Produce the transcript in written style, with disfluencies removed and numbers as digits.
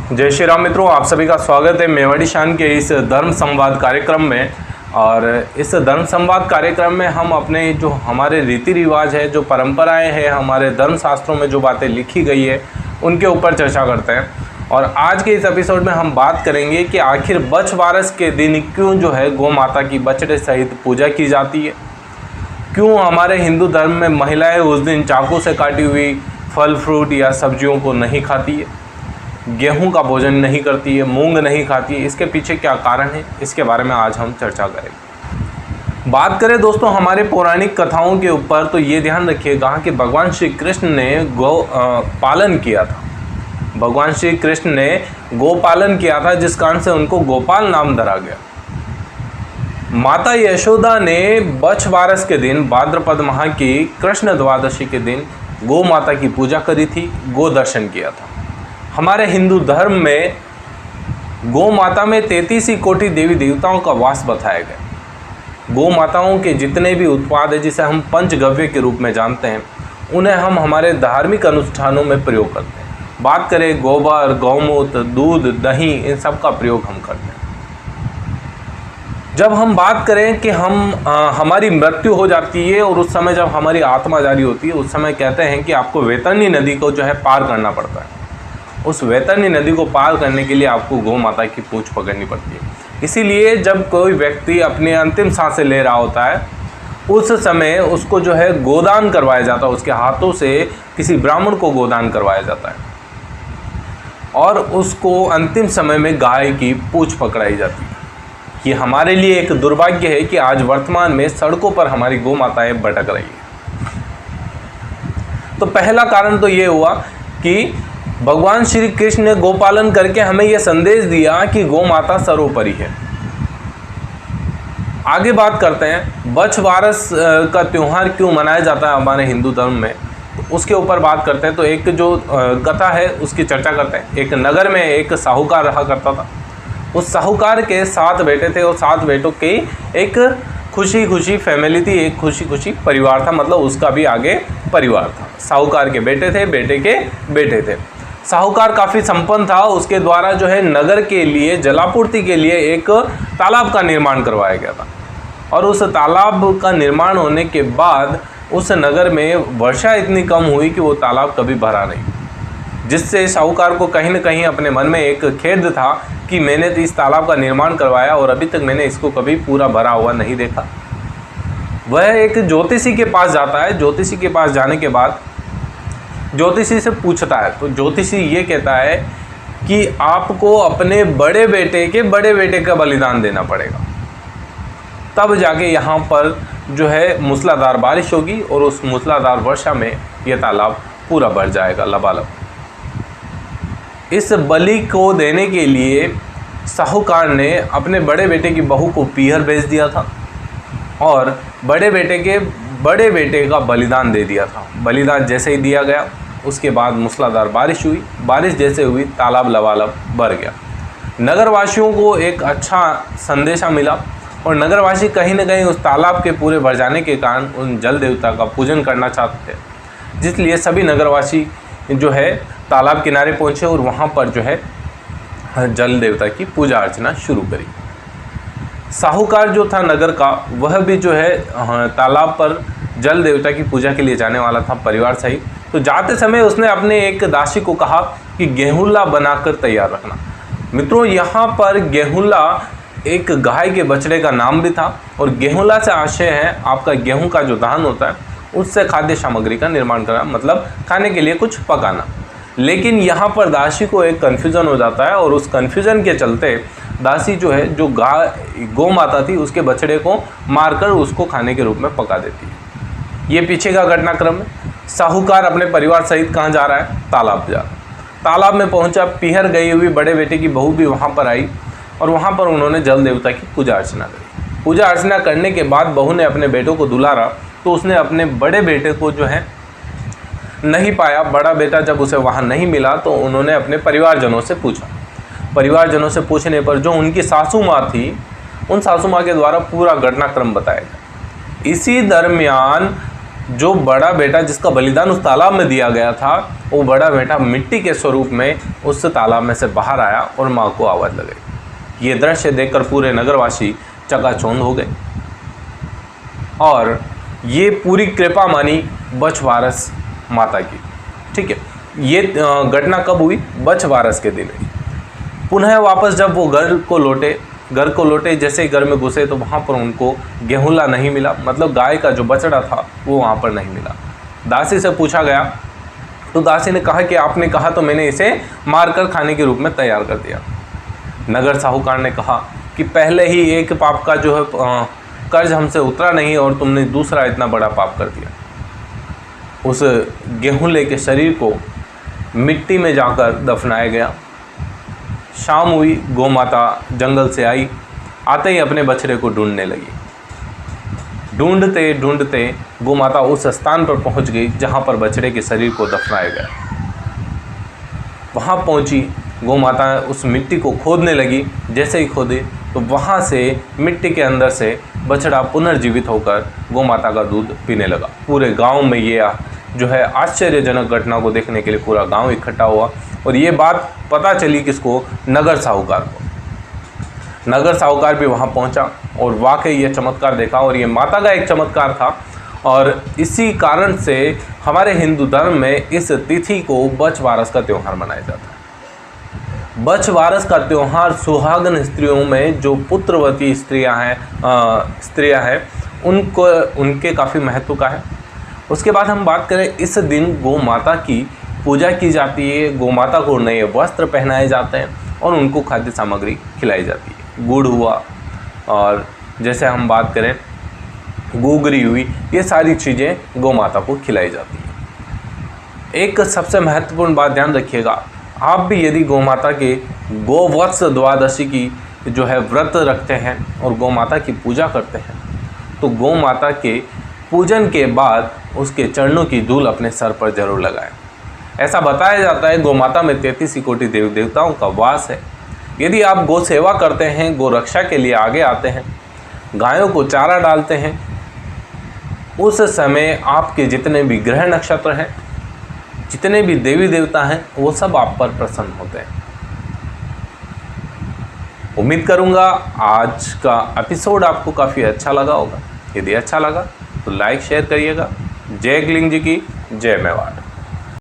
जय श्री राम मित्रों, आप सभी का स्वागत है मेवाड़ी शान के इस धर्म संवाद कार्यक्रम में। और इस धर्म संवाद कार्यक्रम में हम अपने जो हमारे रीति रिवाज है, जो परंपराएं हैं, हमारे धर्म शास्त्रों में जो बातें लिखी गई है उनके ऊपर चर्चा करते हैं। और आज के इस एपिसोड में हम बात करेंगे कि आखिर बछवारस के दिन क्यों जो है गौ माता की बछड़े सहित पूजा की जाती है, क्यों हमारे हिंदू धर्म में महिलाएं उस दिन चाकू से काटी हुई फल फ्रूट या सब्जियों को नहीं खाती है, गेहूं का भोजन नहीं करती है, मूंग नहीं खाती है। इसके पीछे क्या कारण है, इसके बारे में आज हम चर्चा करेंगे। बात करें दोस्तों हमारे पौराणिक कथाओं के ऊपर, तो ये ध्यान रखिएगा कि भगवान श्री कृष्ण ने गौ पालन किया था। भगवान श्री कृष्ण ने गौ पालन किया था, जिस कारण से उनको गोपाल नाम धरा गया। माता यशोदा ने बछवारस के दिन भाद्रपद माह की कृष्ण द्वादशी के दिन गौ माता की पूजा करी थी, गो दर्शन किया था। हमारे हिंदू धर्म में गौ माता में 33 कोटि देवी देवताओं का वास बताया गया। गौ माताओं के जितने भी उत्पाद है, जिसे हम पंचगव्य के रूप में जानते हैं, उन्हें हम हमारे धार्मिक अनुष्ठानों में प्रयोग करते हैं। बात करें गोबर, गौमूत्र, दूध, दही, इन सब का प्रयोग हम करते हैं। जब हम बात करें कि हमारी मृत्यु हो जाती है और उस समय जब हमारी आत्मा जारी होती है, उस समय कहते हैं कि आपको वैतरणी नदी को जो है पार करना पड़ता है। उस वैतरणी नदी को पार करने के लिए आपको गौ माता की पूंछ पकड़नी पड़ती है। इसीलिए जब कोई व्यक्ति अपनी अंतिम सांसें ले रहा होता है, उस समय उसको जो है गोदान करवाया जाता है, उसके हाथों से किसी ब्राह्मण को गोदान करवाया जाता है और उसको अंतिम समय में गाय की पूंछ पकड़ाई जाती है। ये हमारे लिए एक दुर्भाग्य है कि आज वर्तमान में सड़कों पर हमारी गौ माताएं भटक रही है। तो पहला कारण तो ये हुआ कि भगवान श्री कृष्ण ने गोपालन करके हमें यह संदेश दिया कि गौ माता सर्वोपरि है। आगे बात करते हैं बछवारस का त्यौहार क्यों मनाया जाता है हमारे हिंदू धर्म में, तो उसके ऊपर बात करते हैं। तो एक जो कथा है उसकी चर्चा करते हैं। एक नगर में एक साहूकार रहा करता था। उस साहूकार के 7 बेटे थे और 7 बेटों की एक खुशी खुशी फैमिली थी, एक खुशी खुशी परिवार था, मतलब उसका भी आगे परिवार था। साहूकार के बेटे थे, बेटे के बेटे थे। साहूकार काफ़ी संपन्न था, उसके द्वारा जो है नगर के लिए जलापूर्ति के लिए एक तालाब का निर्माण करवाया गया था। और उस तालाब का निर्माण होने के बाद उस नगर में वर्षा इतनी कम हुई कि वो तालाब कभी भरा नहीं, जिससे साहूकार को कहीं न कहीं अपने मन में एक खेद था कि मैंने तो इस तालाब का निर्माण करवाया और अभी तक मैंने इसको कभी पूरा भरा हुआ नहीं देखा। वह एक ज्योतिषी के पास जाता है। ज्योतिषी के पास जाने के बाद ज्योतिषी से पूछता है, तो ज्योतिषी ये कहता है कि आपको अपने बड़े बेटे का बलिदान देना पड़ेगा, तब जाके यहाँ पर जो है मूसलाधार बारिश होगी और उस मूसलाधार वर्षा में यह तालाब पूरा भर जाएगा लबालब। इस बलि को देने के लिए साहूकार ने अपने बड़े बेटे की बहू को पीहर भेज दिया था और बड़े बेटे का बलिदान दे दिया था। बलिदान जैसे ही दिया गया, उसके बाद मूसलाधार बारिश हुई। बारिश जैसे हुई, तालाब लबालब भर गया। नगरवासियों को एक अच्छा संदेशा मिला और नगरवासी कहीं न कहीं उस तालाब के पूरे भर जाने के कारण उन जल देवता का पूजन करना चाहते थे, जिसलिए सभी नगरवासी जो है तालाब किनारे पहुँचे और वहाँ पर जो है जल देवता की पूजा अर्चना शुरू करी। साहूकार जो था नगर का, वह भी जो है तालाब पर जल देवता की पूजा के लिए जाने वाला था परिवार सहित। तो जाते समय उसने अपने एक दासी को कहा कि गेहूँला बनाकर तैयार रखना। मित्रों, यहाँ पर गेहूँला एक गाय के बछड़े का नाम भी था और गेहूँला से आशय है आपका गेहूँ का जो धान होता है उससे खाद्य सामग्री का निर्माण करना, मतलब खाने के लिए कुछ पकाना। लेकिन यहाँ पर दासी को एक कन्फ्यूज़न हो जाता है और उस कन्फ्यूज़न के चलते दासी जो है, जो गौ माता थी, उसके बछड़े को मारकर उसको खाने के रूप में पका देती है। ये पीछे का घटनाक्रम है। साहूकार अपने परिवार सहित कहाँ जा रहा है? तालाब जा रहा है। तालाब में पहुंचा, पीहर गई हुई बड़े बेटे की बहू भी वहाँ पर आई और वहाँ पर उन्होंने जल देवता की पूजा अर्चना करी। पूजा अर्चना करने के बाद बहू ने अपने बेटों को दुलारा, तो उसने अपने बड़े बेटे को जो है नहीं पाया। बड़ा बेटा जब उसे वहाँ नहीं मिला तो उन्होंने अपने परिवारजनों से पूछा। परिवारजनों से पूछने पर जो उनकी सासू माँ थी, उन सासू माँ के द्वारा पूरा घटनाक्रम बताया गया। इसी दरमियान जो बड़ा बेटा जिसका बलिदान उस तालाब में दिया गया था, वो बड़ा बेटा मिट्टी के स्वरूप में उस तालाब में से बाहर आया और माँ को आवाज़ लगाई। ये दृश्य देखकर पूरे नगरवासी चकाचौंध हो गए और ये पूरी कृपा मानी बछवारस माता की। ठीक है, ये घटना कब हुई? बछवारस के दिन हुई। पुनः वापस जब वो घर को लौटे, जैसे ही घर में घुसे तो वहाँ पर उनको गेहूँला नहीं मिला, मतलब गाय का जो बछड़ा था वो वहाँ पर नहीं मिला। दासी से पूछा गया तो दासी ने कहा कि आपने कहा तो मैंने इसे मारकर खाने के रूप में तैयार कर दिया। नगर साहूकार ने कहा कि पहले ही एक पाप का जो है कर्ज हमसे उतरा नहीं और तुमने दूसरा इतना बड़ा पाप कर दिया। उस गेहूँले के शरीर को मिट्टी में जाकर दफनाया गया। शाम हुई, गौ माता जंगल से आई, आते ही अपने बछड़े को ढूंढने लगी। ढूंढते ढूंढते गौ माता उस स्थान पर पहुंच गई जहां पर बछड़े के शरीर को दफनाया गया। वहां पहुंची गौ माता उस मिट्टी को खोदने लगी। जैसे ही खोदी तो वहां से मिट्टी के अंदर से बछड़ा पुनर्जीवित होकर गौ माता का दूध पीने लगा। पूरे गांव में ये जो है आश्चर्यजनक घटना को देखने के लिए पूरा गांव इकट्ठा हुआ और ये बात पता चली किसको? नगर साहूकार को। नगर साहूकार भी वहां पहुंचा और वाकई ये चमत्कार देखा और ये माता का एक चमत्कार था और इसी कारण से हमारे हिंदू धर्म में इस तिथि को बछवारस का त्यौहार मनाया जाता है। बछवारस का त्यौहार सुहागन स्त्रियों में जो पुत्रवती स्त्रियां हैं उनको उनके काफ़ी महत्व का है। उसके बाद हम बात करें, इस दिन गौ माता की पूजा की जाती है, गौ माता को नए वस्त्र पहनाए जाते हैं और उनको खाद्य सामग्री खिलाई जाती है। गुड़ हुआ और जैसे हम बात करें गोगरी हुई, ये सारी चीज़ें गौ माता को खिलाई जाती है। एक सबसे महत्वपूर्ण बात ध्यान रखिएगा, आप भी यदि गौ माता के गोवत्स द्वादशी की जो है व्रत रखते हैं और गौ माता की पूजा करते हैं तो गौ माता के पूजन के बाद उसके चरणों की धूल अपने सर पर जरूर लगाएं। ऐसा बताया जाता है गौ माता में 33 कोटि देव देवताओं का वास है। यदि आप गौ सेवा करते हैं, गौ रक्षा के लिए आगे आते हैं, गायों को चारा डालते हैं, उस समय आपके जितने भी ग्रह नक्षत्र हैं, जितने भी देवी देवता हैं, वो सब आप पर प्रसन्न होते हैं। उम्मीद करूंगा आज का एपिसोड आपको काफ़ी अच्छा लगा होगा। यदि अच्छा लगा तो लाइक शेयर करिएगा। जय गलिंग जी की जय मेवाड़।